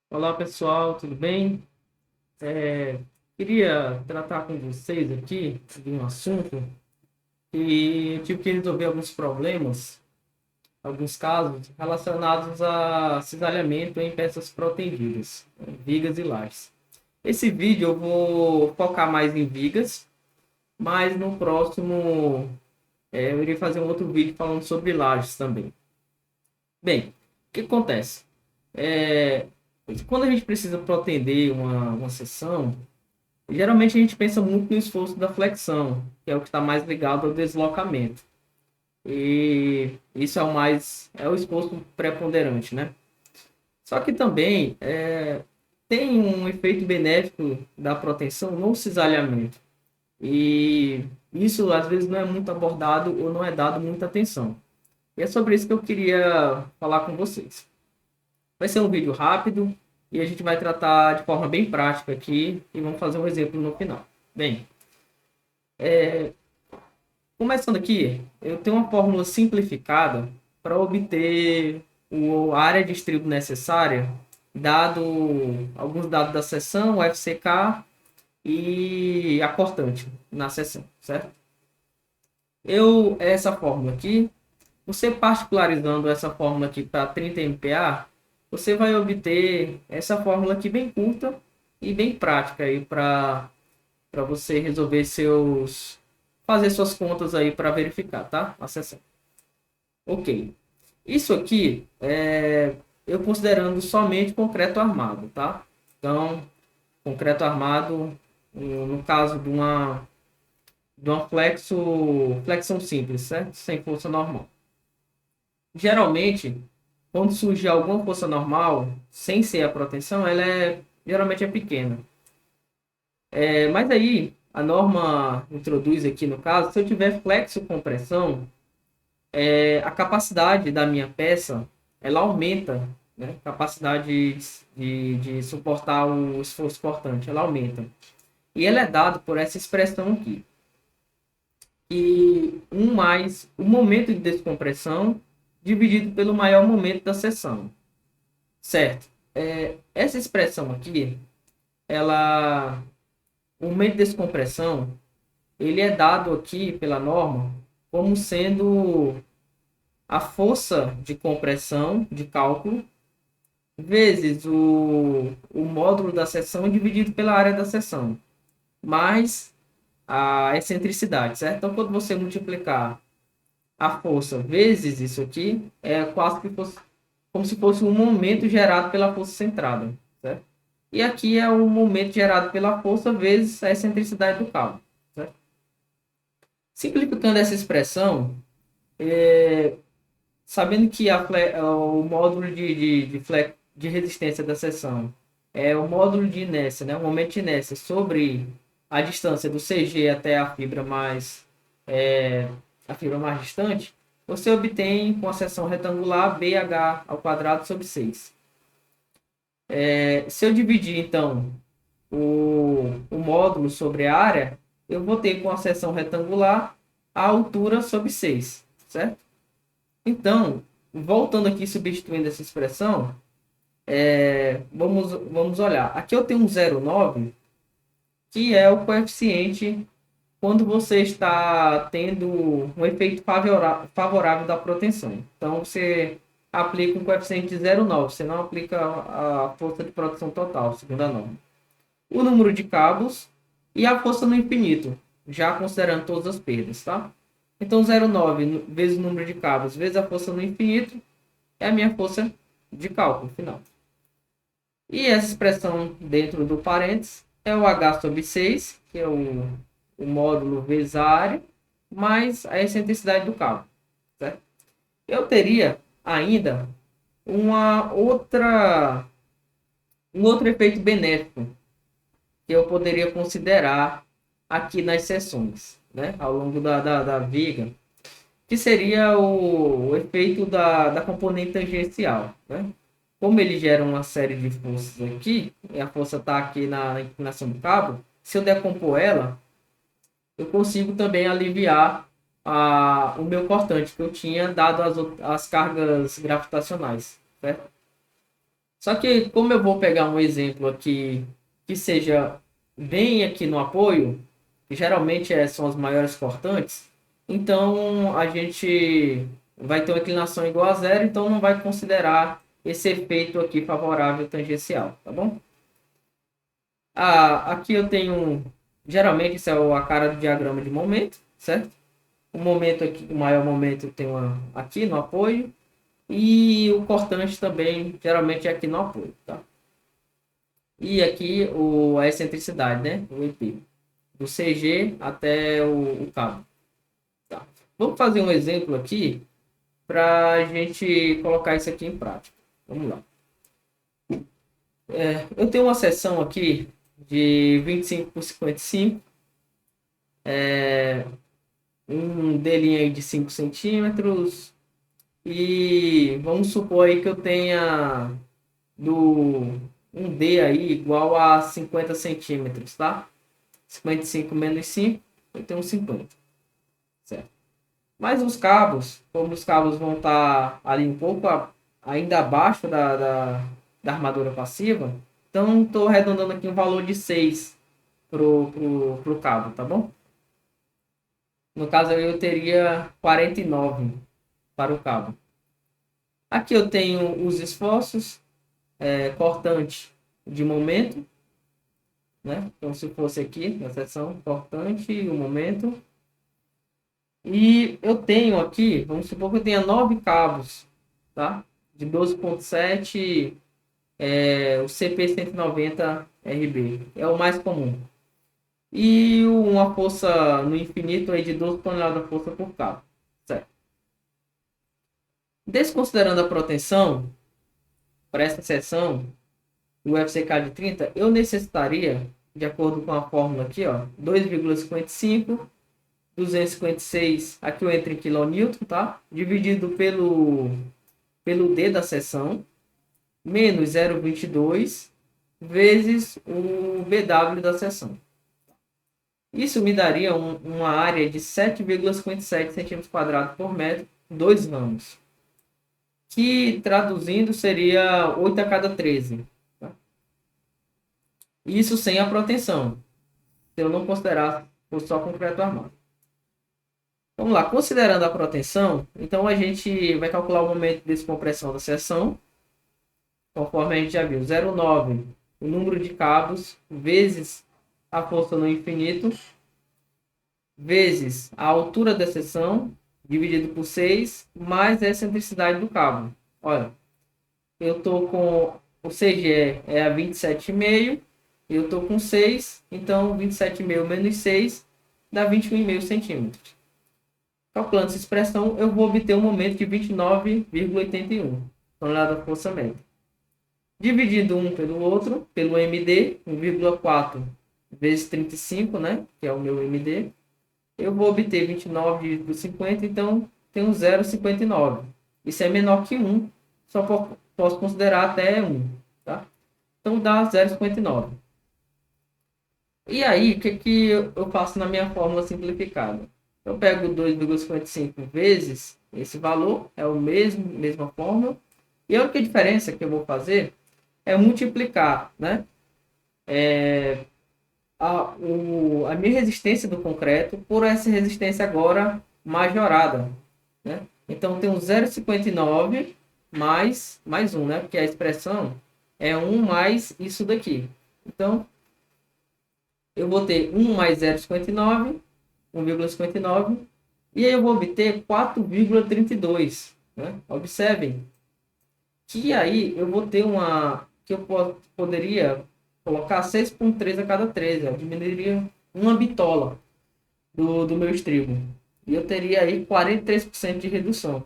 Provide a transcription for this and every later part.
Olá pessoal, tudo bem? Queria tratar com vocês aqui de um assunto que eu tive que resolver alguns problemas, alguns casos relacionados a cisalhamento em peças protendidas, vigas e lajes. Esse vídeo eu vou focar mais em vigas, mas no próximo eu irei fazer um outro vídeo falando sobre lajes também. Bem, o que acontece? É, Quando a gente precisa protender uma seção, geralmente a gente pensa muito no esforço da flexão, que é o que está mais ligado ao deslocamento. E isso é o esforço preponderante, né? Só que também tem um efeito benéfico da proteção no cisalhamento. E isso às vezes não é muito abordado ou não é dado muita atenção. E é sobre isso que eu queria falar com vocês. Vai ser um vídeo rápido e a gente vai tratar de forma bem prática aqui e vamos fazer um exemplo no final. Bem, começando aqui, eu tenho uma fórmula simplificada para obter a área de estribo necessária, dado alguns dados da seção, o FCK e a cortante na seção, certo? Essa fórmula aqui, você particularizando essa fórmula aqui para 30 MPa, você vai obter essa fórmula aqui bem curta e bem prática aí para você resolver fazer suas contas aí para verificar, tá? A seção. Ok. Isso aqui eu considerando somente concreto armado, tá? Então, concreto armado, no caso de uma flexão simples, certo? Sem força normal. Geralmente, quando surge alguma força normal, sem ser a proteção, geralmente é pequena. Mas aí, a norma introduz aqui no caso, se eu tiver flexo compressão, a capacidade da minha peça ela aumenta, né? Capacidade de suportar o esforço cortante, ela aumenta. E ela é dado por essa expressão aqui. E um mais o momento de descompressão dividido pelo maior momento da seção. Certo? Essa expressão aqui, ela, o momento de descompressão, ele é dado aqui pela norma como sendo a força de compressão de cálculo vezes o módulo da seção dividido pela área da seção, mais a excentricidade, certo? Então, quando você multiplicar a força vezes isso aqui, é quase que fosse, como se fosse um momento gerado pela força centrada, certo? E aqui é o momento gerado pela força vezes a excentricidade do cabo, certo? Simplificando essa expressão, sabendo que o módulo de resistência da seção é o módulo de inércia, né? O momento de inércia sobre a distância do CG até a fibra mais distante, você obtém com a seção retangular BH ao quadrado sobre 6. Se eu dividir, então, o módulo sobre a área, eu vou ter com a seção retangular a altura sobre 6, certo? Então, voltando aqui, substituindo essa expressão, vamos olhar. Aqui eu tenho um 0,9, que é o coeficiente quando você está tendo um efeito favorável da proteção. Então, você aplica um coeficiente de 0,9, você não aplica a força de proteção total, segundo a norma. O número de cabos e a força no infinito, já considerando todas as perdas, tá? Então, 0,9 vezes o número de cabos vezes a força no infinito é a minha força de cálculo final. E essa expressão dentro do parênteses é o H sobre 6, que é o módulo vezes a área, mais a excentricidade do cabo. Certo? Eu teria ainda uma outra, um outro efeito benéfico que eu poderia considerar aqui nas sessões, né? Ao longo da viga, que seria o efeito da componente tangencial, né? Como ele gera uma série de forças aqui, e a força está aqui na inclinação do cabo, se eu decompor ela, eu consigo também aliviar o meu cortante que eu tinha dado as cargas gravitacionais, certo? Só que como eu vou pegar um exemplo aqui que seja bem aqui no apoio, que geralmente são as maiores cortantes, então a gente vai ter uma inclinação igual a zero, então não vai considerar esse efeito aqui favorável tangencial, tá bom? Aqui eu tenho, geralmente isso é a cara do diagrama de momento, certo? O momento aqui, o maior momento tem uma aqui no apoio e o cortante também geralmente é aqui no apoio, tá? E aqui a excentricidade, né? O EP, do CG até o cabo. Tá. Vamos fazer um exemplo aqui para a gente colocar isso aqui em prática. Vamos lá. Eu tenho uma seção aqui de 25 por 55, um delinho aí de 5 centímetros, e vamos supor aí que eu tenha um D aí igual a 50 centímetros, tá? 55 menos 5, eu tenho 50, certo? Mas os cabos, como os cabos vão estar ali um pouco ainda abaixo da armadura passiva, então estou arredondando aqui um valor de 6 pro cabo, tá bom? No caso eu teria 49 para o cabo. Aqui eu tenho os esforços, cortante de momento, né? Então se fosse aqui na seção cortante e o momento. E eu tenho aqui, vamos supor que eu tenha 9 cabos, tá? De 12.7, o CP190 RB, é o mais comum. E uma força no infinito aí de 12 toneladas de força por cabo, certo? Desconsiderando a proteção, para essa seção, do FCK de 30, eu necessitaria, de acordo com a fórmula aqui, ó, 2,55, 256, aqui eu entro em quilonewton, tá? Dividido pelo D da seção, menos 0,22, vezes o VW da seção. Isso me daria uma área de 7,57 centímetros quadrados por metro, 2 ramos. Que, traduzindo, seria 8 a cada 13. Tá? Isso sem a proteção. Se eu não considerar só concreto armado. Vamos lá, considerando a proteção, então a gente vai calcular o momento de descompressão da seção, conforme a gente já viu, 0,9, o número de cabos, vezes a força no infinito, vezes a altura da seção, dividido por 6, mais a excentricidade do cabo. Olha, eu estou com o CG a 27,5, eu estou com 6, então 27,5 menos 6 dá 21,5 centímetros. Calculando essa expressão, eu vou obter um momento de 29,81 toneladas de força média. Dividindo um pelo outro, pelo MD, 1,4 vezes 35, né, que é o meu MD, eu vou obter 29,50, então tenho 0,59. Isso é menor que 1, só posso considerar até 1, tá? Então dá 0,59. E aí, o que eu faço na minha fórmula simplificada? Eu pego 2,55 vezes esse valor, é o mesma fórmula. E a única diferença que eu vou fazer é multiplicar, né? A minha resistência do concreto por essa resistência agora majorada, né? Então, tem um 0,59 mais 1, né? Porque a expressão é 1 mais isso daqui. Então, eu vou ter 1 mais 0,59, 1,59, e aí eu vou obter 4,32, né? Observem que aí eu vou ter que eu poderia colocar 6,3 a cada 13, eu diminuiria uma bitola do meu estribo, e eu teria aí 43% de redução.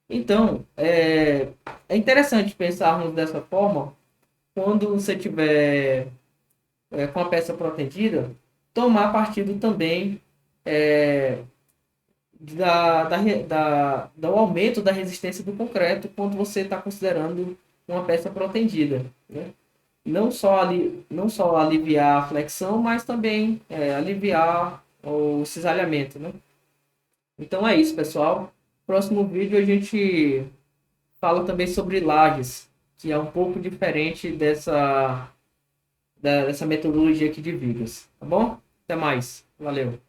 Então, é interessante pensarmos dessa forma quando você tiver com a peça protegida, tomar partido também do aumento da resistência do concreto quando você está considerando uma peça protegida, né? Não só aliviar a flexão, mas também aliviar o cisalhamento, né? Então é isso, pessoal. Próximo vídeo a gente fala também sobre lajes. que é um pouco diferente dessa metodologia aqui de Vigas, tá bom? Até mais. Valeu.